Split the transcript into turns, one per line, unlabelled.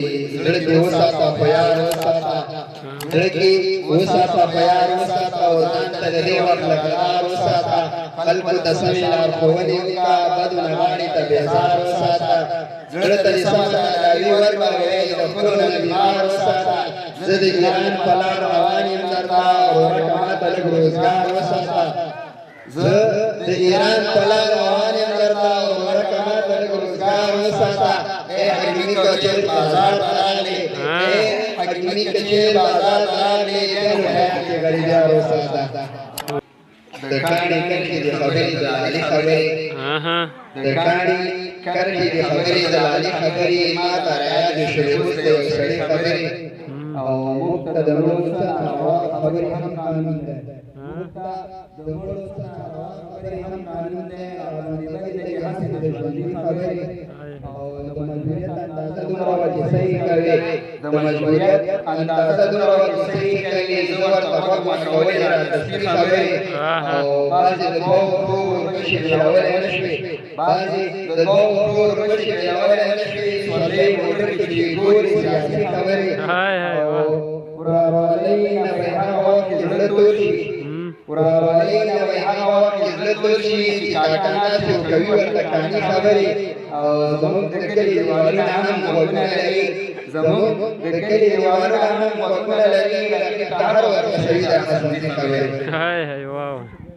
زړه وساته په یار وساته زړه کې وساته په یار وساته او ځان ته د دې وخت لګار وساته خلکو ته سمې لار ښوونې وکړه بدو نه غاړې ته بیزار وساته زړه ته دې سمه تداوي ورکوې د خپلو نه بیمار وساته زه د ګران په لار روان یم درته ورکه ماته لږ روزګار وساته زه د ایران په لار روان یم درته ورکه ماته لږ روزګار وساته حکیمی کچر بازار راغلی حکیمی کچر بازار راغلی ټول حیات کې غریبیار وساته د کاڼي کرښې د خبرې د علي خبرې د کاڼي کرښې د خبرې د علي خبرې ما ته رایاد شروع د یو سړي خبرې او موږ ته د مړو څه ناروا خبرې هم قانون دی موږ ته د مړو څه ناروا خبرې هم قانون دی او باندې د هڅې د ژوندي خبرې او د مجبوریت اندازه دومره وه چې صحیح کوي د مجبوریت اندازه دومره وه چې صحیح کوي زه ورته غوږ مټولې راته سپي خبرې او بعضې د دوو پښو ورپسې بېلولی نه شوې بعضې د دوو پښو ورپسې بېلولی نه شوې سورلۍ موټر کې چې ګورې سیاسي خبرې او ورورولۍ نه به هغه وخت کې زړه تور شي ورورولۍ نه به هغه وخت کې زړه تور شي چې کاکا ناستې کوي ورته کاڼي خبرې او زموږ د کلي دیوالونه هم غوږونه لري زموږ د کلي دیوالونه هم غوږونه لري هغې ته هر وخت رسوي دا خصوصي خبرې